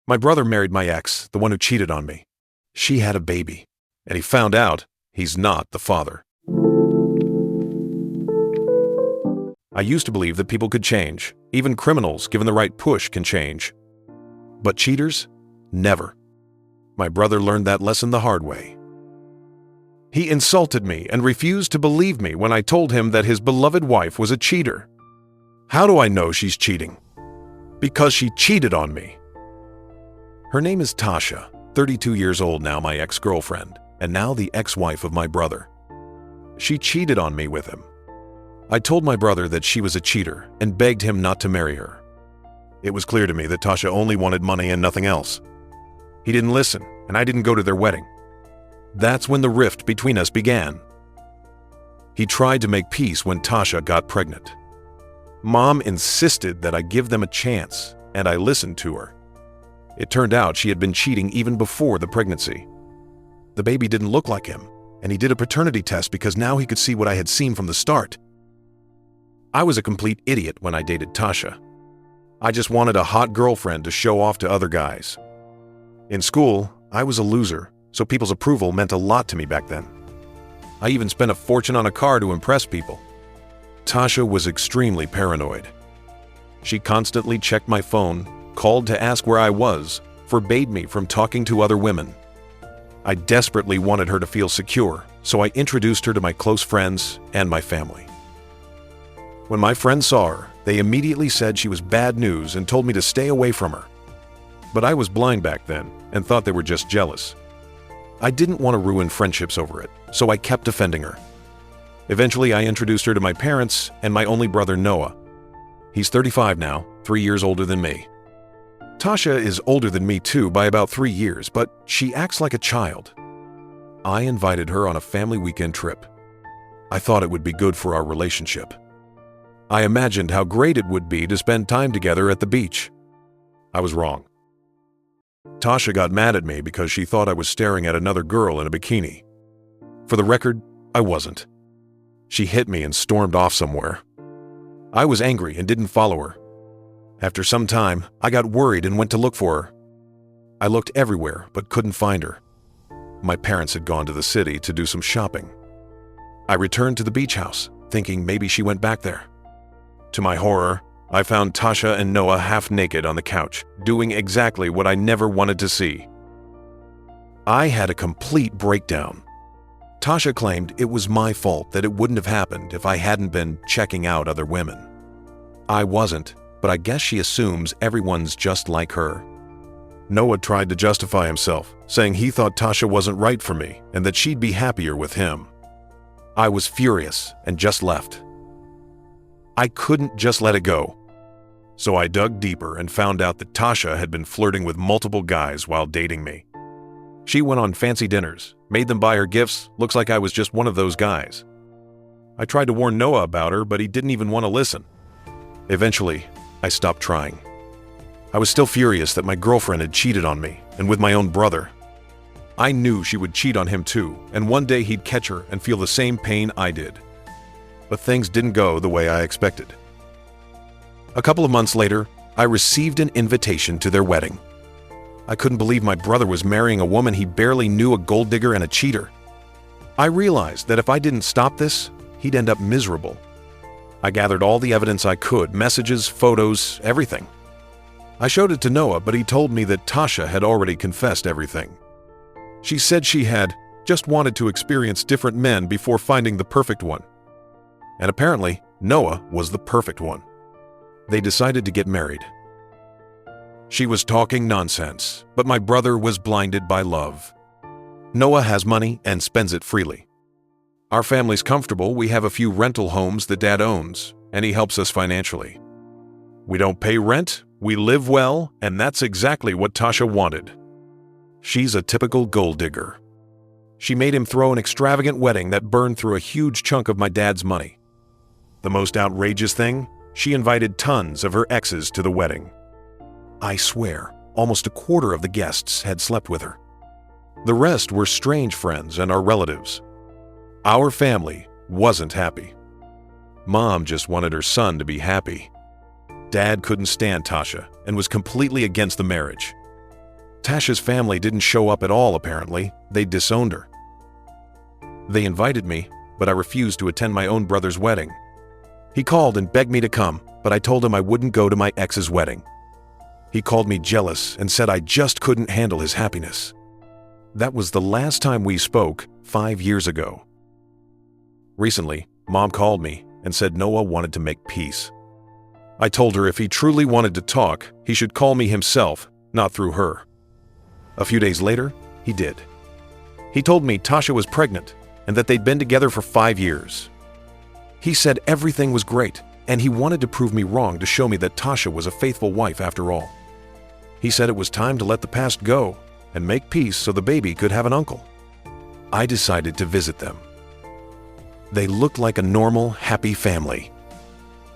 My brother married my ex, the one who cheated on me. She had a baby, and he found out he's not the father. I used to believe that people could change. Even criminals, given the right push, can change. But cheaters? Never. My brother learned that lesson the hard way. He insulted me and refused to believe me when I told him that his beloved wife was a cheater. How do I know she's cheating? Because she cheated on me. Her name is Tasha, 32 years old now, my ex-girlfriend, and now the ex-wife of my brother. She cheated on me with him. I told my brother that she was a cheater and begged him not to marry her. It was clear to me that Tasha only wanted money and nothing else. He didn't listen, and I didn't go to their wedding. That's when the rift between us began. He tried to make peace when Tasha got pregnant. Mom insisted that I give them a chance, and I listened to her. It turned out she had been cheating even before the pregnancy. The baby didn't look like him, and he did a paternity test because now he could see what I had seen from the start. I was a complete idiot when I dated Tasha. I just wanted a hot girlfriend to show off to other guys. In school, I was a loser, so people's approval meant a lot to me back then. I even spent a fortune on a car to impress people. Tasha was extremely paranoid. She constantly checked my phone, called to ask where I was, forbade me from talking to other women. I desperately wanted her to feel secure, so I introduced her to my close friends and my family. When my friends saw her, they immediately said she was bad news and told me to stay away from her. But I was blind back then and thought they were just jealous. I didn't want to ruin friendships over it, so I kept defending her. Eventually, I introduced her to my parents and my only brother, Noah. He's 35 now, 3 years older than me. Tasha is older than me too by about 3 years, but she acts like a child. I invited her on a family weekend trip. I thought it would be good for our relationship. I imagined how great it would be to spend time together at the beach. I was wrong. Tasha got mad at me because she thought I was staring at another girl in a bikini. For the record, I wasn't. She hit me and stormed off somewhere. I was angry and didn't follow her. After some time, I got worried and went to look for her. I looked everywhere but couldn't find her. My parents had gone to the city to do some shopping. I returned to the beach house, thinking maybe she went back there. To my horror, I found Tasha and Noah half naked on the couch, doing exactly what I never wanted to see. I had a complete breakdown. Tasha claimed it was my fault that it wouldn't have happened if I hadn't been checking out other women. I wasn't, but I guess she assumes everyone's just like her. Noah tried to justify himself, saying he thought Tasha wasn't right for me and that she'd be happier with him. I was furious and just left. I couldn't just let it go. So I dug deeper and found out that Tasha had been flirting with multiple guys while dating me. She went on fancy dinners, made them buy her gifts, looks like I was just one of those guys. I tried to warn Noah about her, but he didn't even want to listen. Eventually, I stopped trying. I was still furious that my girlfriend had cheated on me, and with my own brother. I knew she would cheat on him too, and one day he'd catch her and feel the same pain I did. But things didn't go the way I expected. A couple of months later, I received an invitation to their wedding. I couldn't believe my brother was marrying a woman he barely knew, a gold digger and a cheater. I realized that if I didn't stop this, he'd end up miserable. I gathered all the evidence I could, messages, photos, everything. I showed it to Noah, but he told me that Tasha had already confessed everything. She said she had just wanted to experience different men before finding the perfect one. And apparently, Noah was the perfect one. They decided to get married. She was talking nonsense, but my brother was blinded by love. Noah has money and spends it freely. Our family's comfortable. We have a few rental homes that Dad owns, and he helps us financially. We don't pay rent, we live well, and that's exactly what Tasha wanted. She's a typical gold digger. She made him throw an extravagant wedding that burned through a huge chunk of my dad's money. The most outrageous thing? She invited tons of her exes to the wedding. I swear, almost a quarter of the guests had slept with her. The rest were strange friends and our relatives. Our family wasn't happy. Mom just wanted her son to be happy. Dad couldn't stand Tasha and was completely against the marriage. Tasha's family didn't show up at all apparently. They disowned her. They invited me, but I refused to attend my own brother's wedding. He called and begged me to come, but I told him I wouldn't go to my ex's wedding. He called me jealous and said I just couldn't handle his happiness. That was the last time we spoke 5 years ago. Recently, Mom called me and said Noah wanted to make peace. I told her if he truly wanted to talk, he should call me himself, not through her. A few days later, he did. He told me Tasha was pregnant and that they'd been together for 5 years. He said everything was great, and he wanted to prove me wrong to show me that Tasha was a faithful wife after all. He said it was time to let the past go and make peace so the baby could have an uncle. I decided to visit them. They looked like a normal, happy family.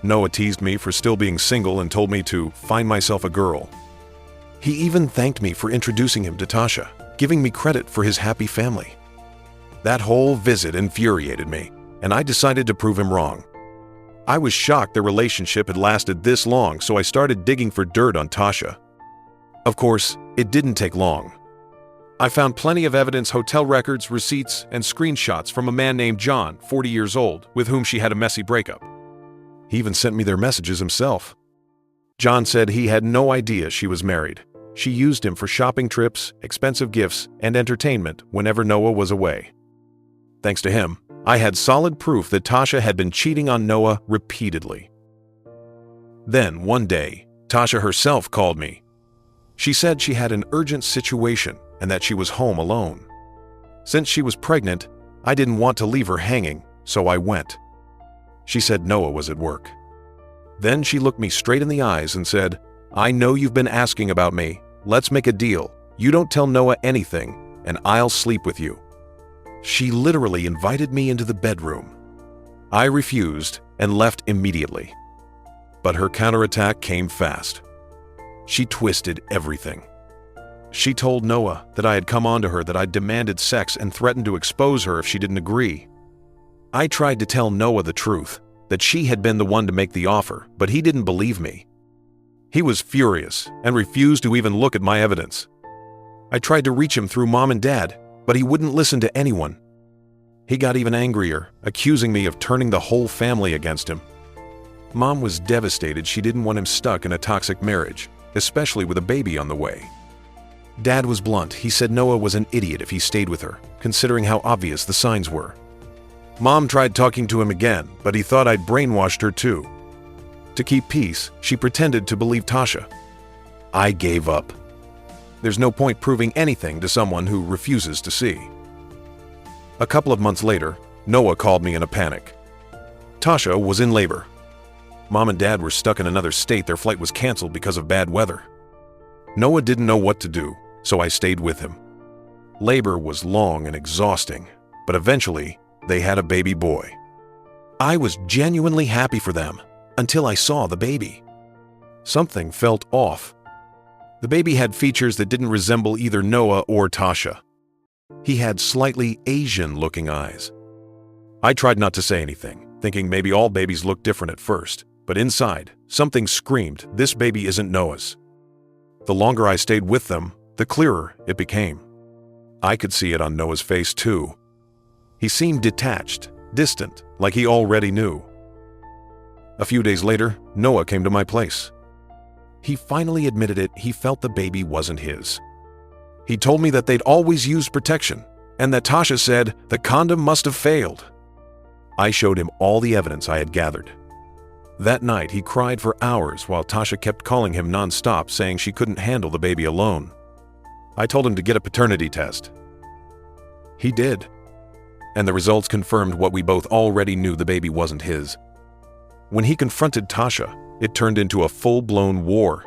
Noah teased me for still being single and told me to find myself a girl. He even thanked me for introducing him to Tasha, giving me credit for his happy family. That whole visit infuriated me, and I decided to prove him wrong. I was shocked their relationship had lasted this long, so I started digging for dirt on Tasha. Of course, it didn't take long. I found plenty of evidence, hotel records, receipts, and screenshots from a man named John, 40 years old, with whom she had a messy breakup. He even sent me their messages himself. John said he had no idea she was married. She used him for shopping trips, expensive gifts, and entertainment whenever Noah was away. Thanks to him, I had solid proof that Tasha had been cheating on Noah repeatedly. Then, one day, Tasha herself called me. She said she had an urgent situation and that she was home alone. Since she was pregnant, I didn't want to leave her hanging, so I went. She said Noah was at work. Then she looked me straight in the eyes and said, "I know you've been asking about me. Let's make a deal. You don't tell Noah anything, and I'll sleep with you." She literally invited me into the bedroom. I refused and left immediately. But her counterattack came fast. She twisted everything. She told Noah that I had come on to her, that I'd demanded sex, and threatened to expose her if she didn't agree. I tried to tell Noah the truth, that she had been the one to make the offer, but he didn't believe me. He was furious and refused to even look at my evidence. I tried to reach him through Mom and Dad, but he wouldn't listen to anyone. He got even angrier, accusing me of turning the whole family against him. Mom was devastated. She didn't want him stuck in a toxic marriage, especially with a baby on the way. Dad was blunt. He said Noah was an idiot if he stayed with her, considering how obvious the signs were. Mom tried talking to him again, but he thought I'd brainwashed her too. To keep peace, she pretended to believe Tasha. I gave up. There's no point proving anything to someone who refuses to see. A couple of months later, Noah called me in a panic. Tasha was in labor. Mom and Dad were stuck in another state. Their flight was canceled because of bad weather. Noah didn't know what to do, so I stayed with him. Labor was long and exhausting, but eventually, they had a baby boy. I was genuinely happy for them until I saw the baby. Something felt off. The baby had features that didn't resemble either Noah or Tasha. He had slightly Asian-looking eyes. I tried not to say anything, thinking maybe all babies look different at first, but inside, something screamed, "This baby isn't Noah's." The longer I stayed with them, the clearer it became. I could see it on Noah's face too. He seemed detached, distant, like he already knew. A few days later, Noah came to my place. He finally admitted it. He felt the baby wasn't his. He told me that they'd always used protection, and that Tasha said the condom must have failed. I showed him all the evidence I had gathered. That night, he cried for hours while Tasha kept calling him nonstop, saying she couldn't handle the baby alone. I told him to get a paternity test. He did. And the results confirmed what we both already knew: the baby wasn't his. When he confronted Tasha, it turned into a full-blown war.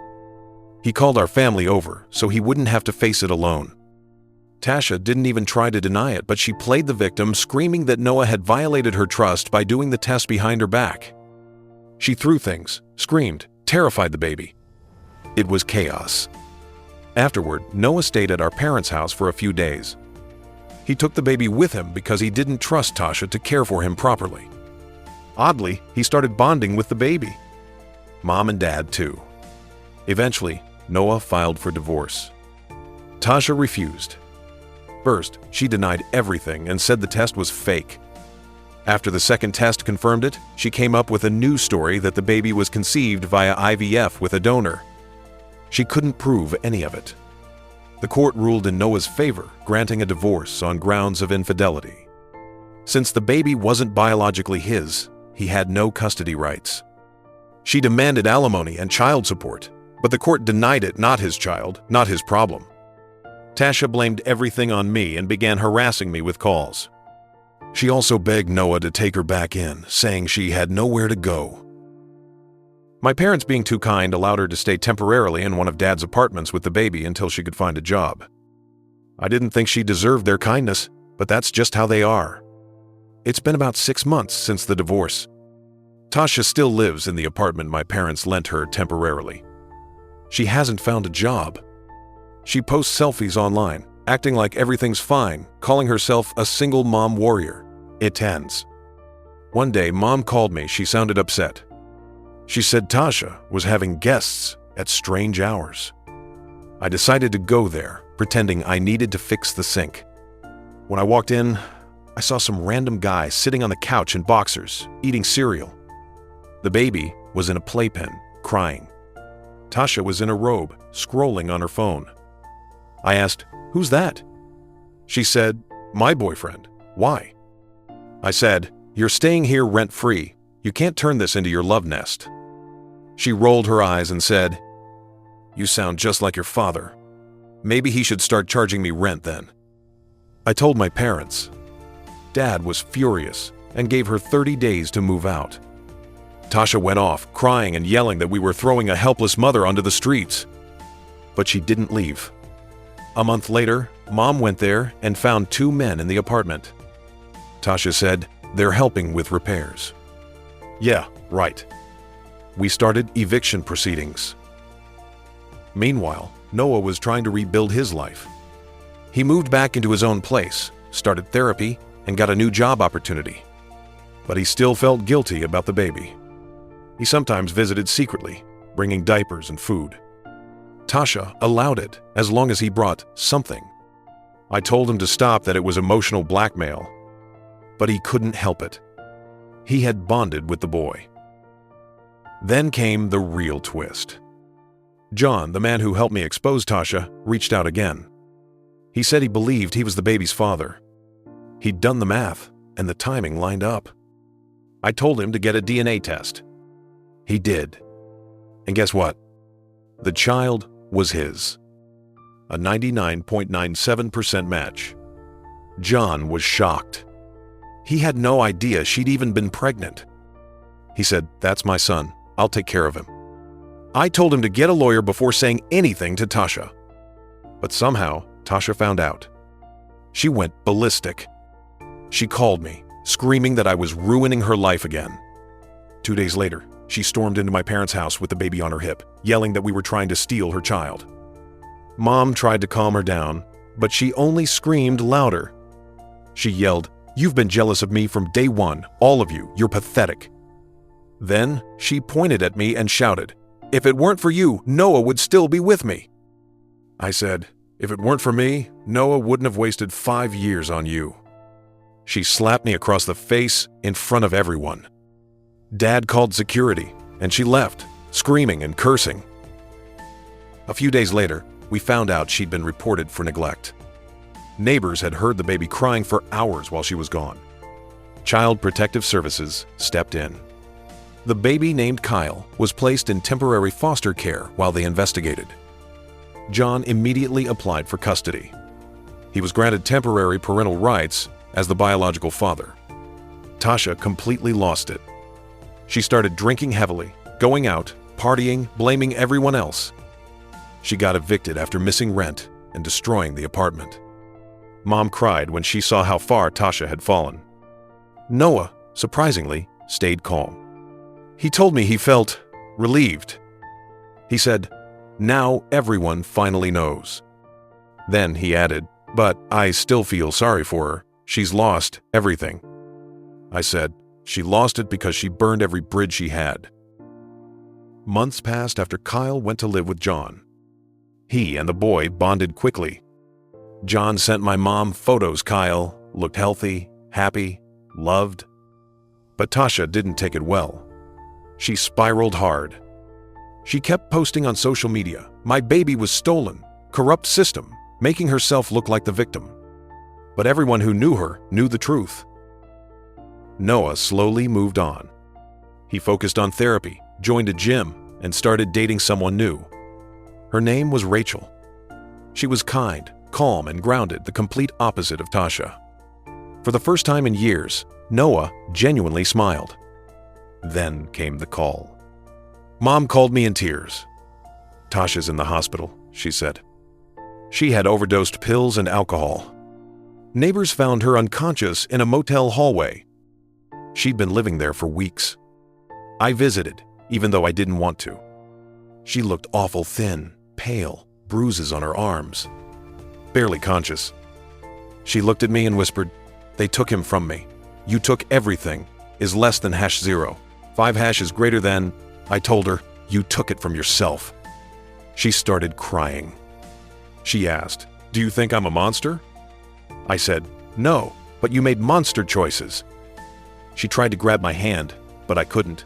He called our family over so he wouldn't have to face it alone. Tasha didn't even try to deny it, but she played the victim, screaming that Noah had violated her trust by doing the test behind her back. She threw things, screamed, terrified the baby. It was chaos. Afterward, Noah stayed at our parents' house for a few days. He took the baby with him because he didn't trust Tasha to care for him properly. Oddly, he started bonding with the baby. Mom and Dad, too. Eventually, Noah filed for divorce. Tasha refused. First, she denied everything and said the test was fake. After the second test confirmed it, she came up with a new story that the baby was conceived via IVF with a donor. She couldn't prove any of it. The court ruled in Noah's favor, granting a divorce on grounds of infidelity. Since the baby wasn't biologically his, he had no custody rights. She demanded alimony and child support, but the court denied it. Not his child, not his problem. Tasha blamed everything on me and began harassing me with calls. She also begged Noah to take her back in, saying she had nowhere to go. My parents, being too kind, allowed her to stay temporarily in one of Dad's apartments with the baby until she could find a job. I didn't think she deserved their kindness, but that's just how they are. It's been about 6 months since the divorce. Tasha still lives in the apartment my parents lent her temporarily. She hasn't found a job. She posts selfies online, acting like everything's fine, calling herself a single mom warrior. It ends. One day, Mom called me. She sounded upset. She said Tasha was having guests at strange hours. I decided to go there, pretending I needed to fix the sink. When I walked in, I saw some random guy sitting on the couch in boxers, eating cereal. The baby was in a playpen, crying. Tasha was in a robe, scrolling on her phone. I asked, "Who's that?" She said, "My boyfriend. Why?" I said, "You're staying here rent-free. You can't turn this into your love nest." She rolled her eyes and said, "You sound just like your father. Maybe he should start charging me rent then." I told my parents. Dad was furious and gave her 30 days to move out. Tasha went off, crying and yelling that we were throwing a helpless mother onto the streets. But she didn't leave. A month later, Mom went there and found 2 men in the apartment. Tasha said, "They're helping with repairs." Yeah, right. We started eviction proceedings. Meanwhile, Noah was trying to rebuild his life. He moved back into his own place, started therapy, and got a new job opportunity. But he still felt guilty about the baby. He sometimes visited secretly, bringing diapers and food. Tasha allowed it as long as he brought something. I told him to stop, that it was emotional blackmail. But he couldn't help it. He had bonded with the boy. Then came the real twist. John, the man who helped me expose Tasha, reached out again. He said he believed he was the baby's father. He'd done the math, and the timing lined up. I told him to get a DNA test. He did. And guess what? The child was his. A 99.97% match. John was shocked. He had no idea she'd even been pregnant. He said, "That's my son. I'll take care of him." I told him to get a lawyer before saying anything to Tasha. But somehow, Tasha found out. She went ballistic. She called me, screaming that I was ruining her life again. 2 days later, she stormed into my parents' house with the baby on her hip, yelling that we were trying to steal her child. Mom tried to calm her down, but she only screamed louder. She yelled, "You've been jealous of me from day one, all of you. You're pathetic." Then she pointed at me and shouted, "If it weren't for you, Noah would still be with me." I said, "If it weren't for me, Noah wouldn't have wasted 5 years on you." She slapped me across the face in front of everyone. Dad called security, and she left, screaming and cursing. A few days later, we found out she'd been reported for neglect. Neighbors had heard the baby crying for hours while she was gone. Child Protective Services stepped in. The baby, named Kyle, was placed in temporary foster care while they investigated. John immediately applied for custody. He was granted temporary parental rights as the biological father. Tasha completely lost it. She started drinking heavily, going out, partying, blaming everyone else. She got evicted after missing rent and destroying the apartment. Mom cried when she saw how far Tasha had fallen. Noah, surprisingly, stayed calm. He told me he felt relieved. He said, "Now everyone finally knows." Then he added, "But I still feel sorry for her. She's lost everything." I said, "She lost it because she burned every bridge she had." Months passed after Kyle went to live with John. He and the boy bonded quickly, John sent my mom photos. Kyle looked healthy, happy, loved. But Tasha didn't take it well. She spiraled hard. She kept posting on social media, "My baby was stolen, corrupt system," making herself look like the victim. But everyone who knew her knew the truth. Noah slowly moved on. He focused on therapy, joined a gym, and started dating someone new. Her name was Rachel. She was kind, calm, and grounded, the complete opposite of Tasha. For the first time in years, Noah genuinely smiled. Then came the call. Mom called me in tears. "Tasha's in the hospital," she said. She had overdosed pills and alcohol. Neighbors found her unconscious in a motel hallway. She'd been living there for weeks. I visited, even though I didn't want to. She looked awful thin, pale, bruises on her arms. Barely conscious. She looked at me and whispered, "They took him from me. You took everything. Is less than #0. 5# is greater than..." I told her, "You took it from yourself." She started crying. She asked, "Do you think I'm a monster?" I said, "No, but you made monster choices." She tried to grab my hand, but I couldn't.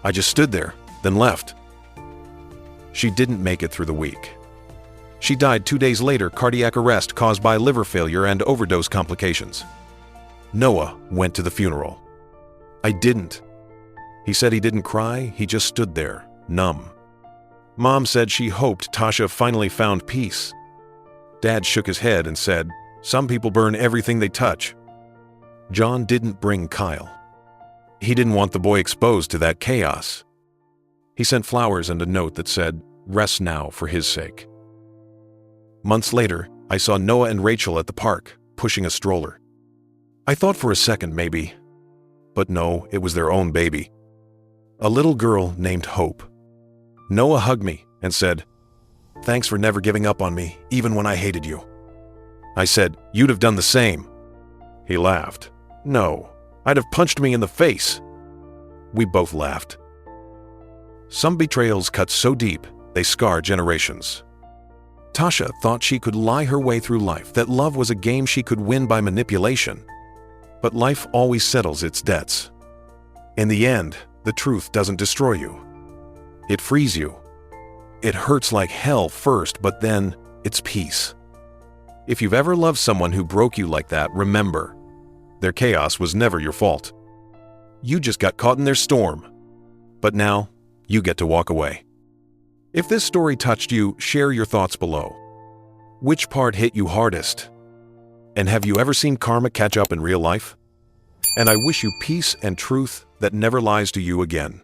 I just stood there, then left. She didn't make it through the week. She died 2 days later, cardiac arrest caused by liver failure and overdose complications. Noah went to the funeral. I didn't. He said he didn't cry, he just stood there, numb. Mom said she hoped Tasha finally found peace. Dad shook his head and said, "Some people burn everything they touch." John didn't bring Kyle. He didn't want the boy exposed to that chaos. He sent flowers and a note that said, "Rest now for his sake." Months later, I saw Noah and Rachel at the park, pushing a stroller. I thought for a second maybe, but no, it was their own baby. A little girl named Hope. Noah hugged me and said, "Thanks for never giving up on me, even when I hated you." I said, "You'd have done the same." He laughed. "No, I'd have punched me in the face." We both laughed. Some betrayals cut so deep, they scar generations. Tasha thought she could lie her way through life, that love was a game she could win by manipulation. But life always settles its debts. In the end, the truth doesn't destroy you. It frees you. It hurts like hell first, but then it's peace. If you've ever loved someone who broke you like that, remember, their chaos was never your fault. You just got caught in their storm. But now, you get to walk away. If this story touched you, share your thoughts below. Which part hit you hardest? And have you ever seen karma catch up in real life? And I wish you peace and truth that never lies to you again.